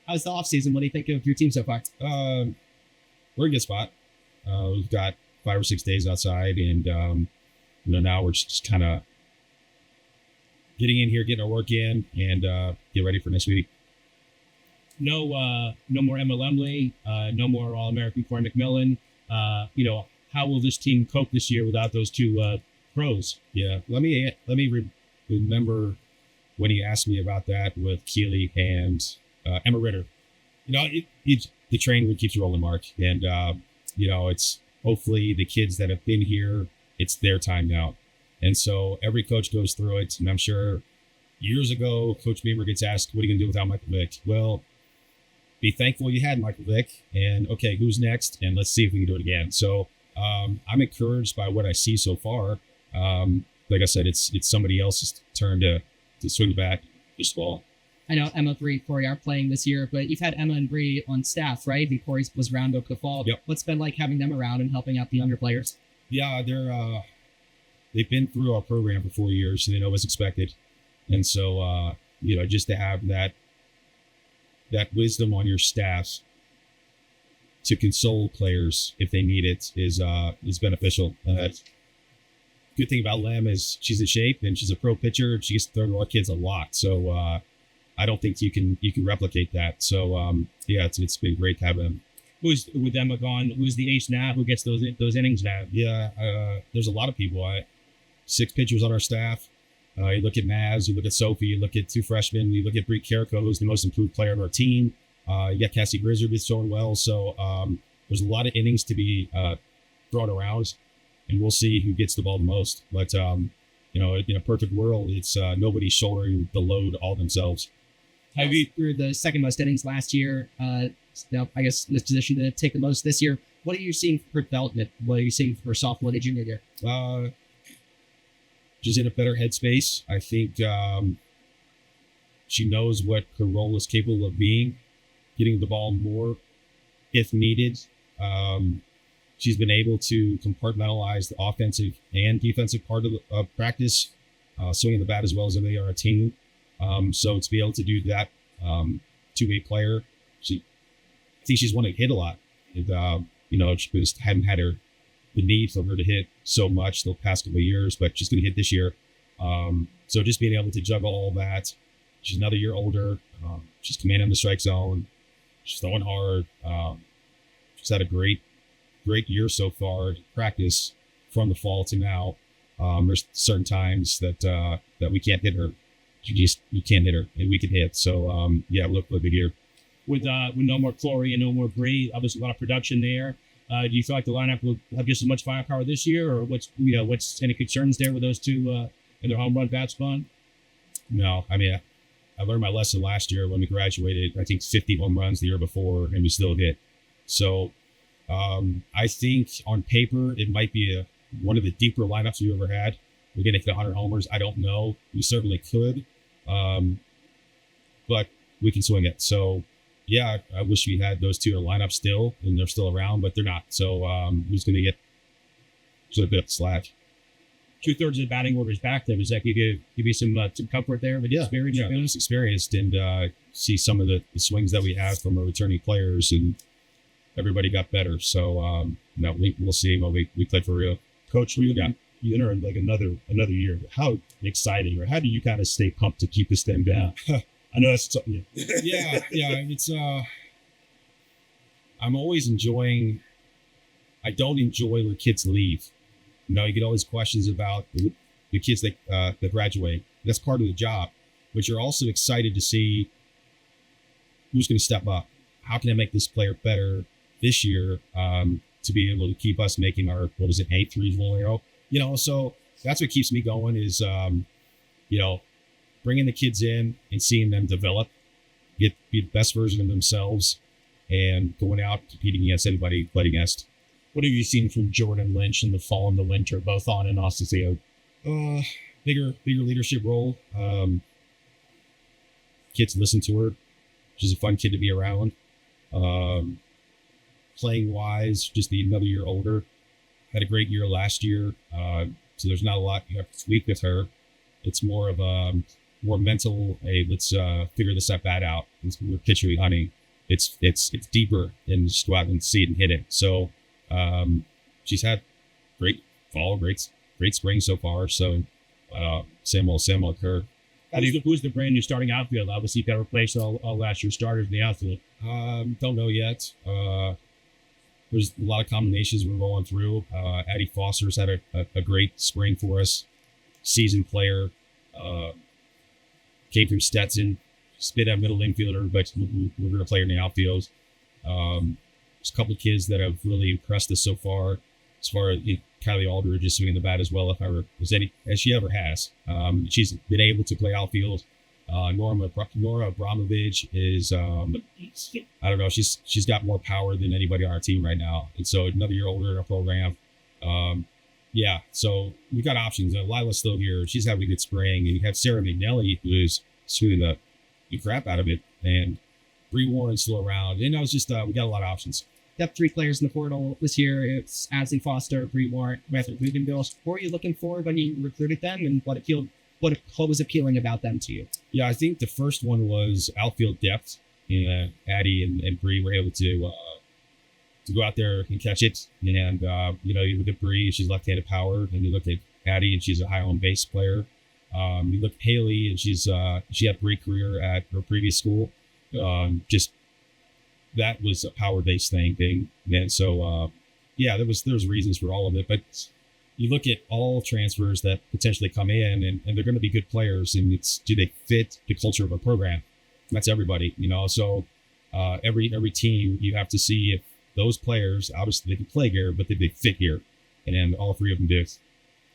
How's the offseason? What do you think of your team so far? We're in a good spot. We've got 5 or 6 days outside, and now we're just kind of getting in here, getting our work in, and get ready for next week. No more Emma Lemley, no more All-American Corey McMillan. How will this team cope this year without those two pros? Yeah, let me remember when he asked me about that with Keely and Emma Ritter. The train keeps rolling, Mark, and it's hopefully the kids that have been here, it's their time now. And so every coach goes through it. And I'm sure years ago, Coach Beamer gets asked, what are you going to do without Michael Vick? Well, be thankful you had Michael Vick. And, okay, who's next? And let's see if we can do it again. So I'm encouraged by what I see so far. Like I said, it's somebody else's turn to swing the bat this fall. I know Emma, Bree, Corey are playing this year, but you've had Emma and Bree on staff, right? Corey was around over the fall. Yep. What's been like having them around and helping out the younger players? Yeah, they've been through our program for 4 years, and they know what's expected. And so, just to have that wisdom on your staff to console players if they need it is beneficial. Good thing about Lem is she's in shape and she's a pro pitcher. She gets to throw to our kids a lot. So I don't think you can replicate that. So it's been great to have them. Who's with Emma gone? Who's the ace now? Who gets those innings now? Yeah, there's a lot of people. 6 pitchers on our staff. You look at Maz, you look at Sophie, you look at 2 freshmen, you look at Brie Carrico, who's the most improved player on our team. You got Cassie Grizzard who's throwing well. So there's a lot of innings to be thrown around, and we'll see who gets the ball the most. But in a perfect world, it's nobody shouldering the load all themselves. Have you through the second most innings last year? Now, I guess this position to take the most this year. What are you seeing for development? What are you seeing for sophomore and junior year? She's in a better headspace. I think she knows what her role is capable of being, getting the ball more if needed. She's been able to compartmentalize the offensive and defensive part of practice, swinging the bat as well as they are a team. So to be able to do that, two-way player, I think she's wanted to hit a lot. And, she just hadn't had the need for her to hit so much the past couple of years, but she's going to hit this year. So just being able to juggle all that. She's another year older. She's commanding the strike zone. She's throwing hard. She's had a great year so far in practice from the fall to now. There's certain times that we can't hit her. You can't hit her, and we can hit. So look for a good year. With no more Chloe and no more Bree, obviously a lot of production there. Do you feel like the lineup will have just as much firepower this year, or what's any concerns there with those two and their home run bats gone? No, I mean I learned my lesson last year when we graduated. I think 50 home runs the year before, and we still hit. So I think on paper it might be one of the deeper lineups you ever had. We're going to hit 100 homers. I don't know. We certainly could, but we can swing it. So. Yeah, I wish we had those two in the lineup still, and they're still around, but they're not. So who's going to get a bit of slack? 2/3 of the batting order is back there. Does that give you some comfort there? But experience, experienced, and see some of the swings that we have from our returning players, and everybody got better. So we'll see what we played for real. Coach, you enter like another year. How exciting, or how do you kind of stay pumped to keep this thing down? I know that's something. Yeah. It's I'm always enjoying. I don't enjoy when kids leave. You get all these questions about the kids that graduate. That's part of the job, but you're also excited to see who's going to step up. How can I make this player better this year to be able to keep us making our 8 threes long arrow? So that's what keeps me going is bringing the kids in and seeing them develop, be the best version of themselves, and going out competing against anybody played against. What have you seen from Jordan Lynch in the fall and the winter, both on and off the field? Bigger leadership role. Kids listen to her. She's a fun kid to be around. Playing wise, just another year older. Had a great year last year. So there's not a lot you have to tweak with her. It's more of more mental, hey, let's figure this at bat out. We're pitcher hunting. it's deeper, and just go out and see it and hit it. So she's had great fall, great spring so far. So same old Kerr. Who's the brand new starting outfield? Obviously, you've got to replace all last year's starters in the outfield. Don't know yet. There's a lot of combinations we're going through. Addie Foster's had a great spring for us. Seasoned player. Came from Stetson. Spit at middle infielder, but we're going to play her in the outfield. There's a couple of kids that have really impressed us so far. As far as Kylie Aldridge is swinging the bat as well, as she ever has. She's been able to play outfield. Nora Abramovich is, I don't know, she's got more power than anybody on our team right now. And so another year older in our program. Yeah, so we've got options. Lila's still here. She's having a good spring. And you have Sarah McNelly, who's swinging the crap out of it. And Bree Warren's still around. And it's just, we got a lot of options. You have 3 players in the portal this year. It's Ashley Foster, Bree Warren, Matthew Rugenbill. What were you looking for when you recruited them, and what was appealing about them to you? Yeah, I think the first one was outfield depth. Addie and Bree were able to go out there and catch it. And you look at Bree, she's left-handed power, and you look at Addie, and she's a high on base player. You look at Haley, and she had a great career at her previous school. That was a power-based thing. And so, there was reasons for all of it. But you look at all transfers that potentially come in, and they're going to be good players. And do they fit the culture of a program? That's everybody, So every team, you have to see if those players, obviously they can play here, but they fit here. And all 3 of them do.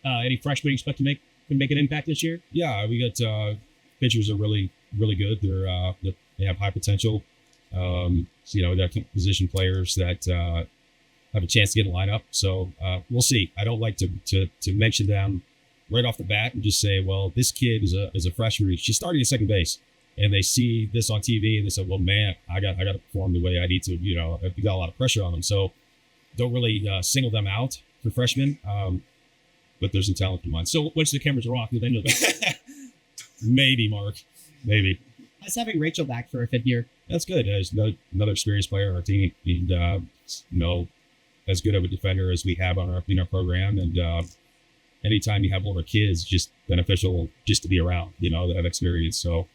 Any freshmen you expect to make an impact this year? Yeah, we got pitchers are really, really good. They have high potential. We got position players that have a chance to get in the lineup. So we'll see. I don't like to mention them right off the bat and just say, well, this kid is a freshman. She's starting at second base, and they see this on TV and they say, well, man, I got to perform the way I need to. I've got a lot of pressure on them. So don't really single them out for freshmen. But there's some talent in mine. So once the cameras are off, do they know that? Maybe, Mark. Maybe. How's having Rachel back for a 5th year? That's good. There's another experienced player on our team, and as good of a defender as we have in our program. And anytime you have older kids, it's just beneficial just to be around, that have experience. So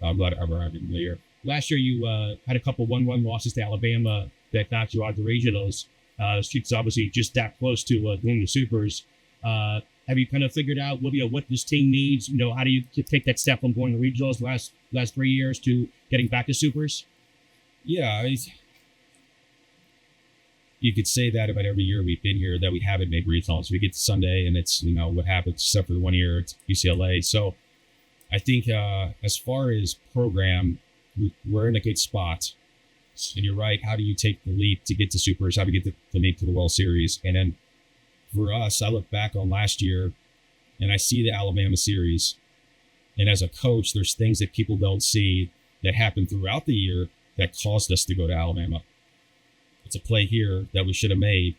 I'm glad to have her out in the year. Last year, you had a couple 1-1 losses to Alabama that knocked you out of the regionals. It's obviously just that close to doing the supers. Have you kind of figured out what this team needs? How do you take that step from going to regionals last 3 years to getting back to supers? Yeah, you could say that about every year we've been here that we haven't made regionals. We get to Sunday and it's what happens, except for the 1 year at UCLA. So I think as far as program, we're in a good spot. And you're right. How do you take the leap to get to supers? How do you get the leap to the World Series? And then for us, I look back on last year and I see the Alabama series. And as a coach, there's things that people don't see that happened throughout the year that caused us to go to Alabama. It's a play here that we should have made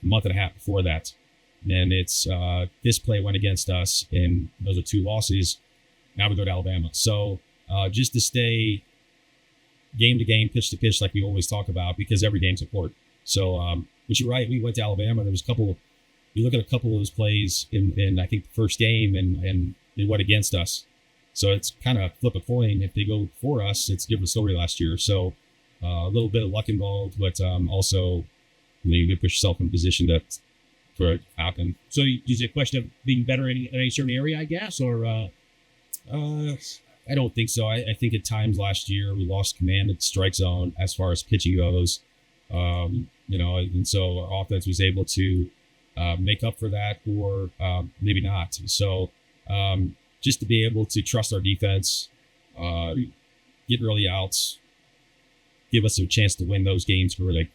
a month and a half before that. And it's this play went against us, and those are 2 losses. Now we go to Alabama. So just to stay game to game, pitch to pitch, like we always talk about, because every game's important. So, but you're right. We went to Alabama. There was a couple. You look at a couple of those plays in I think the first game, and they went against us. So it's kind of flip a coin. If they go for us, it's a different story last year. So a little bit of luck involved, but also you can put yourself in a position for it to happen. So is it a question of being better in a certain area, I guess, or? I don't think so. I think at times last year we lost command of the strike zone as far as pitching goes. And so our offense was able to make up for that, or maybe not. So just to be able to trust our defense, get early outs, give us a chance to win those games early.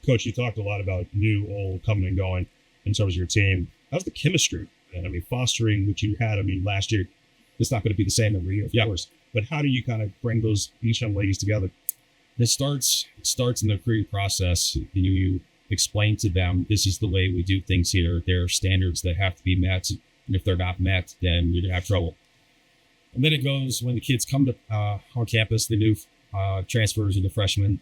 Coach, you talked a lot about new, old, coming and going in terms of your team. How's the chemistry? And fostering what you had, last year, it's not going to be the same every year, of course. But how do you kind of bring those young ladies together? It starts in the career process. You explain to them, this is the way we do things here. There are standards that have to be met. And if they're not met, then we're going to have trouble. And then it goes when the kids come to on campus, the new transfers and the freshmen,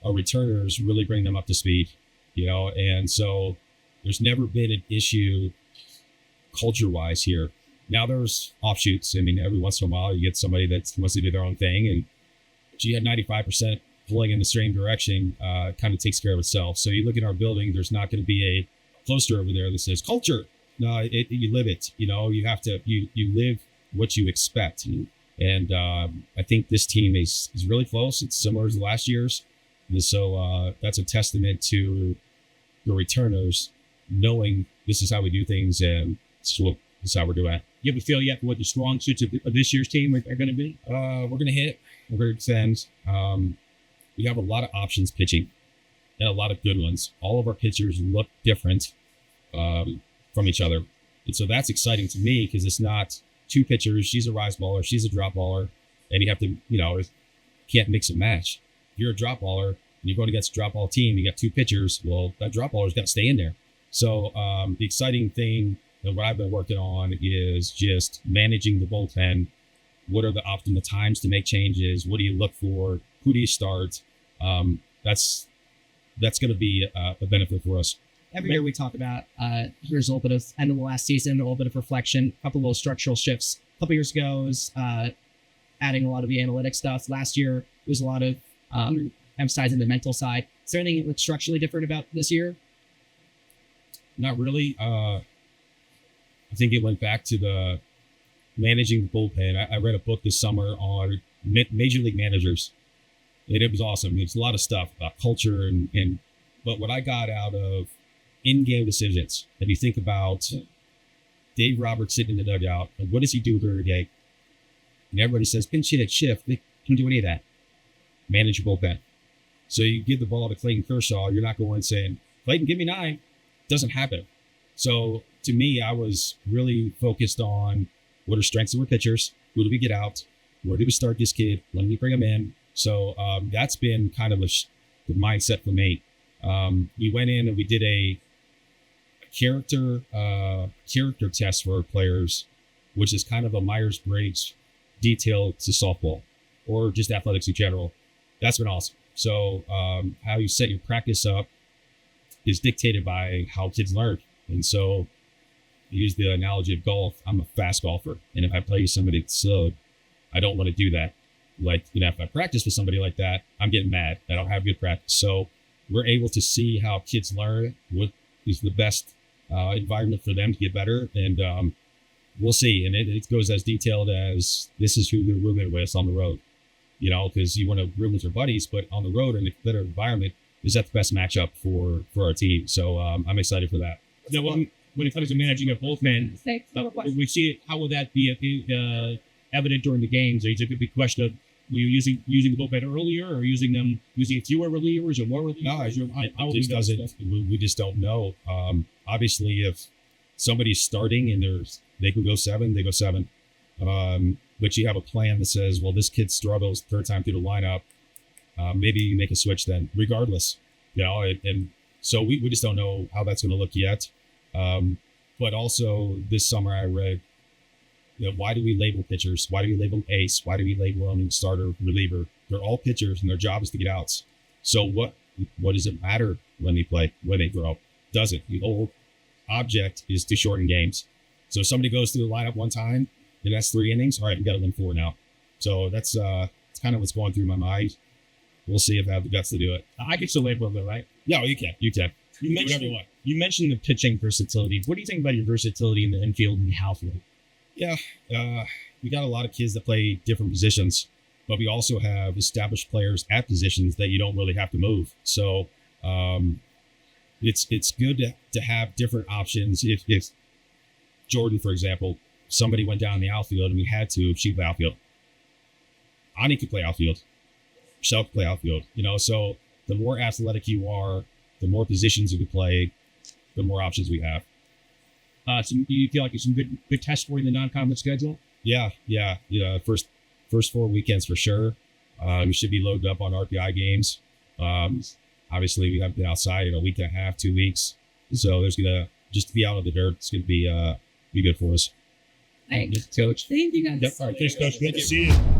our returners really bring them up to speed, and so there's never been an issue culture-wise here. Now there's offshoots. I mean, every once in a while you get somebody that wants to do their own thing, and she had 95% pulling in the same direction, kind of takes care of itself. So you look at our building, there's not going to be a poster over there that says culture. No, you live it. You have to, you live what you expect. And I think this team is really close. It's similar to last year's. And so that's a testament to the returners knowing this is how we do things, and this is how we're doing it. You have a feel yet for what the strong suits of this year's team are going to be? We're going to hit. We're going to extend. We have a lot of options pitching and a lot of good ones. All of our pitchers look different from each other. And so that's exciting to me because it's not two pitchers. She's a rise baller. She's a drop baller. And you have to, can't mix and match. If you're a drop baller and you're going against a drop ball team, you got two pitchers. Well, that drop baller's got to stay in there. So the exciting thing that what I've been working on is just managing the bullpen. What are the optimal times to make changes? What do you look for? Who do you start? That's going to be a benefit for us. Every year we talk about here's a little bit of end of the last season, a little bit of reflection, a couple of little structural shifts. A couple years ago was adding a lot of the analytic stuff. Last year it was a lot of emphasizing the mental side. Is there anything that's structurally different about this year? Not really. I think it went back to the managing the bullpen. I read a book this summer on major league managers, and it was awesome. It's a lot of stuff about culture but what I got out of in-game decisions, if you think about Dave Roberts sitting in the dugout, and what does he do during the game? And everybody says pinch hit at shift. They can't do any of that. Manage your bullpen. So you give the ball to Clayton Kershaw. You're not going saying, Clayton, give me 9. Doesn't happen. So to me, I was really focused on what are strengths of our pitchers? Who do we get out? Where do we start this kid? When do we bring him in? So that's been kind of the mindset for me. We went in and we did a character test for our players, which is kind of a Myers-Briggs detail to softball or just athletics in general. That's been awesome. So how you set your practice up is dictated by how kids learn. And so I use the analogy of golf. I'm a fast golfer. And if I play somebody that's slow, I don't want to do that. Like, if I practice with somebody like that, I'm getting mad. I don't have good practice. So we're able to see how kids learn, what is the best environment for them to get better. And we'll see. And it goes as detailed as this is who they're rooming with on the road, because you want to room with your buddies, but on the road in a better environment, is that the best matchup for our team? So I'm excited for that. Now, when it comes to managing a bullpen, we see it. How will that be evident during the games? Is it a big question of were you using the bullpen earlier, or using fewer relievers or more relievers? No, it just doesn't. We just don't know. Obviously, if somebody's starting and they can go 7, they go 7. But you have a plan that says, well, this kid struggles third time through the lineup. Maybe you make a switch then, regardless. And so we just don't know how that's going to look yet. But also this summer I read, why do we label pitchers? Why do we label ace? Why do we label them starter, reliever? They're all pitchers and their job is to get outs. So what does it matter when they play, when they grow up? Doesn't. The whole object is to shorten games. So if somebody goes through the lineup one time, and that's 3 innings. All right, we got to win 4 now. So that's kind of what's going through my mind. We'll see if I have the guts to do it. I can still label them, right? Yeah, well, you can. You mentioned the pitching versatility. What do you think about your versatility in the infield and the outfield? Yeah, we got a lot of kids that play different positions, but we also have established players at positions that you don't really have to move. So it's good to have different options. If Jordan, for example, somebody went down in the outfield and we had to, she could play outfield. Ani could play outfield. Michelle could play outfield. So the more athletic you are, the more positions you can play, the more options we have. So you feel like there's some good tests for you in the non-conference schedule? Yeah. First 4 weekends for sure. We should be loaded up on RPI games. Obviously, we haven't been outside in a week and a half, 2 weeks. So there's gonna just to be out of the dirt. It's gonna be good for us. Thanks, Coach. Thank you guys. Yep. All right, thanks, Coach. Good to see you.